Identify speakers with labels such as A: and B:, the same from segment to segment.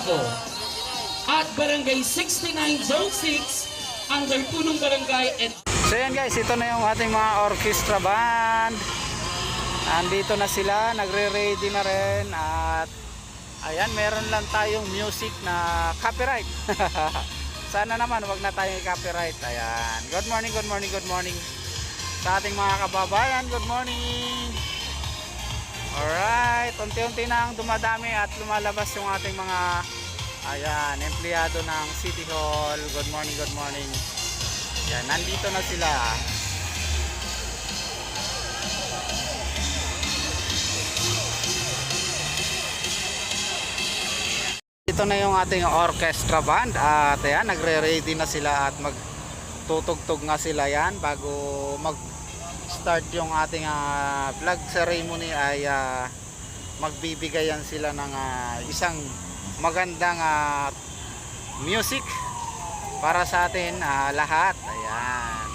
A: Santiago at Barangay 69 Zone 6 under Punong Barangay and
B: So yan guys, ito na yung ating mga orchestra band. Andito na sila, nagre-ready na rin. At ayan, meron lang tayong music na copyright. Sana naman wag na tayong copyright. Ayan, good morning, good morning, good morning sa ating mga kababayan. Good morning. Alright, unti-unti na ang dumadami at lumalabas yung ating mga ayan, empleyado ng City Hall. Good morning, good morning. Yan, nandito na sila. Ito na yung ating orchestra band at ayan, nagre-ready na sila at magtutugtog nga sila yan bago mag-start yung ating flag ceremony ay magbibigayan sila ng isang magandang music para sa atin lahat. Ayan.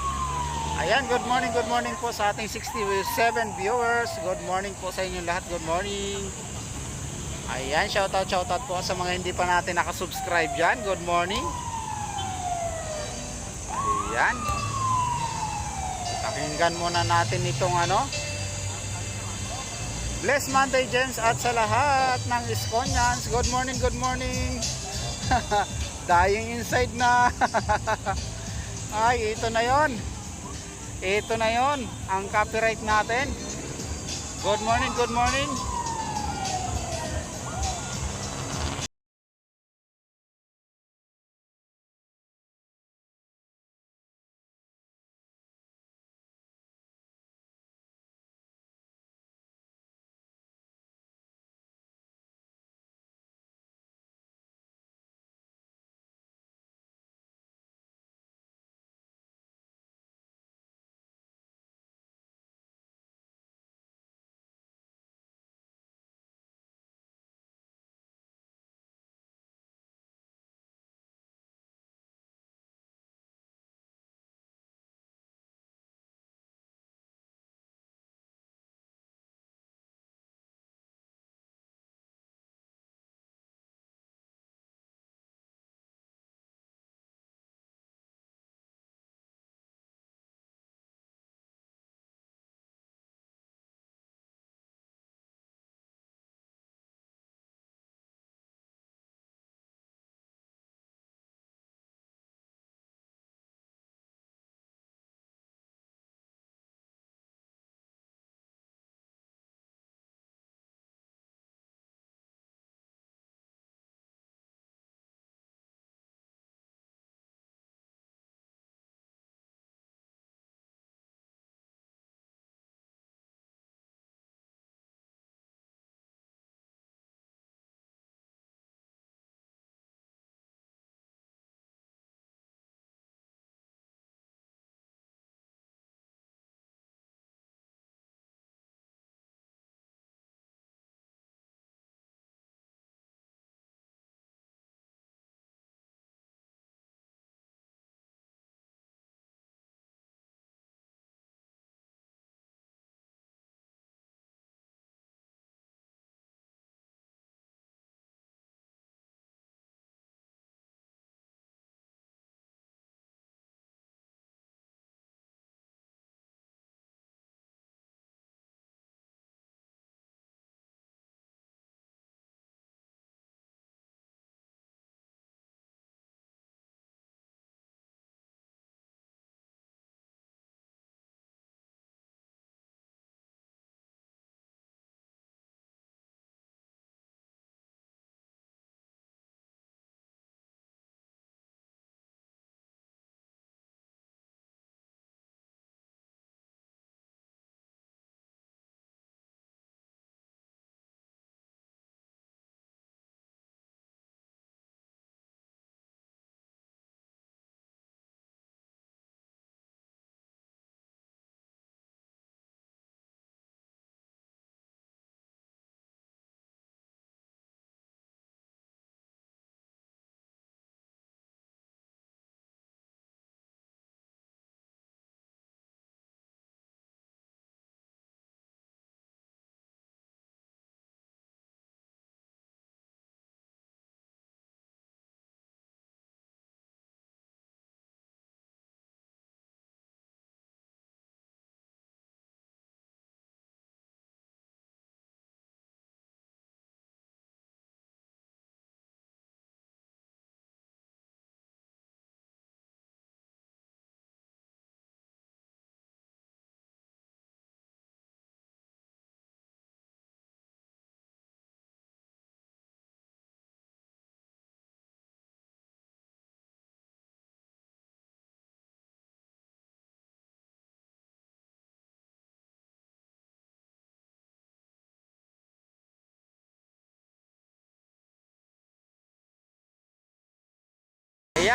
B: Ayan, good morning po sa ating 67 viewers. Good morning po sa inyo lahat. Good morning. Ayan, shoutout po sa mga hindi pa natin nakasubscribe dyan. Good morning. Ayan. Pakinggan muna natin itong Bless Monday, James, at sa lahat ng Iskonians. Good morning, good morning. Dying inside na. Ay, ito na yon. Ito na yon ang copyright natin. Good morning, good morning.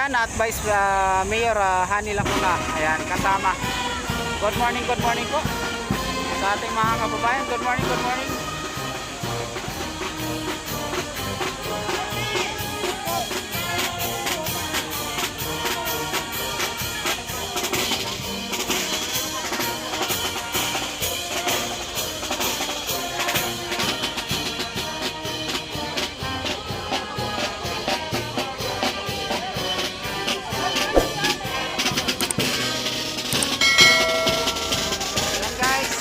B: Ayan, at Vice Mayor Hani Lacuna. Ayan, kasama. Good morning po sa ating mga kababayan. Good morning, good morning. Ayan guys.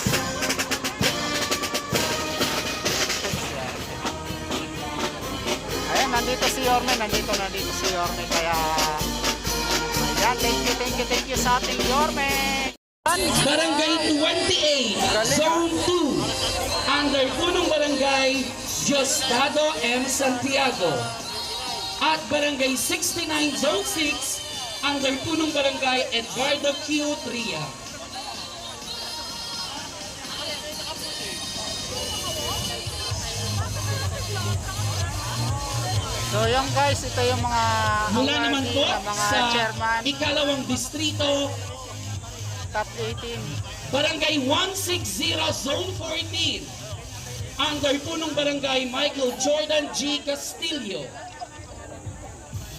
B: Ayan, nandito si Yorme. Nandito si Yorme. Kaya, ayan, thank you sa ating Yorme.
A: Barangay 28, Zone 2, under punong barangay Diosdado M. Santiago. At Barangay 69, Zone 6, under punong barangay Edgardo Q. Tria.
B: So yung guys, ito yung mga
A: Mula naman po
B: na mga
A: sa
B: chairman,
A: ikalawang distrito,
B: top 18.
A: Barangay 160, Zone 14, under punong barangay Michael Jordan G. Castillo.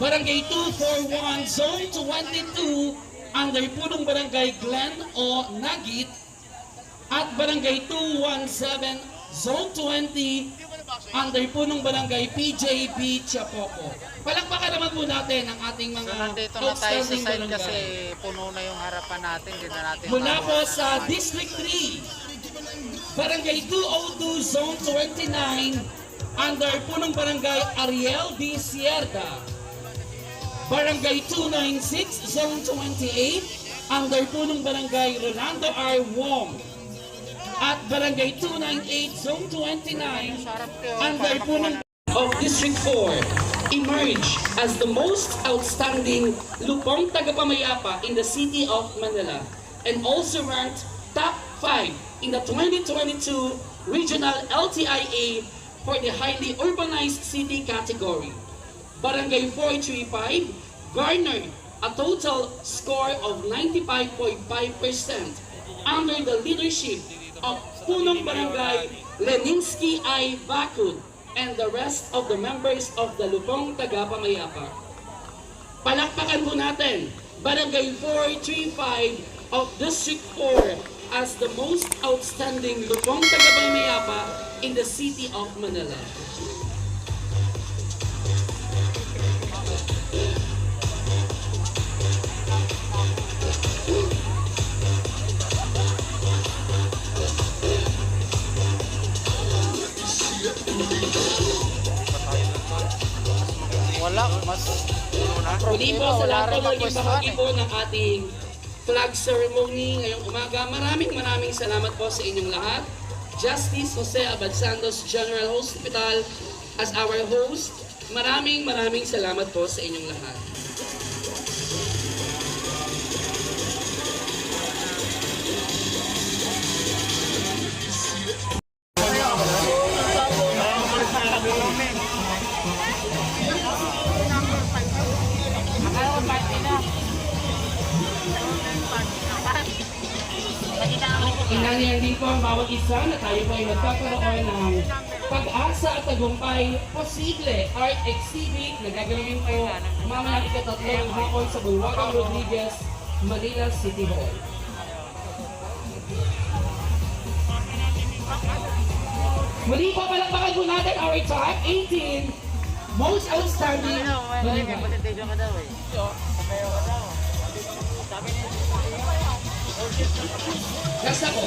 A: Barangay 241, Zone 22, under punong barangay Glenn O. Nagit. At Barangay 217, Zone 20, under punong barangay PJB Chapoco. Palakpakan naman po natin ang ating mga
B: So nandito na tayo sa
A: outstanding
B: side kasi
A: barangay.
B: puno na yung harapan natin. Hindi na natin
A: Mula po
B: makuha
A: sa
B: naman.
A: District 3, Barangay 202, Zone 29, under punong barangay Ariel D. Sierra. Barangay 296, Zone 28, under punong barangay Rolando R. Wong. At Barangay 298, Zone 29, under punong of District 4, emerge as the most outstanding lupong tagapamayapa in the city of Manila and also ranked top 5 in the 2022 Regional LTIA for the highly urbanized city category. Barangay 435 garnered a total score of 95.5% under the leadership of Punong Barangay Leninsky I. Bakut and the rest of the members of the Lupong Tagapamayapa. Palakpakan po natin Barangay 435 of District 4 as the most outstanding Lupong Tagapamayapa in the city of Manila.
B: Wala, mas
A: Muli po sa
B: wala
A: lahat
B: rin
A: po maging
B: mapuestuhan
A: bahagi
B: eh.
A: po ng ating flag ceremony ngayong umaga. Maraming salamat po sa inyong lahat. Justice Jose Abad Santos General Hospital as our host. Maraming salamat po sa inyong lahat. Inangyari din po ang bawat isa na tayo po ay magkakaroon ng pag-asa at tagumpay posible art exhibit na gagawin po mamayang ikatatlo ng hapon sa Bulwagang Rodriguez, Manila City Hall. Muli po palakpakan po natin our top 18 most outstanding barangay. Basta ko.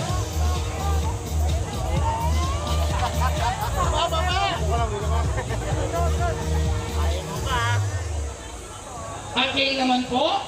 A: Okay naman po,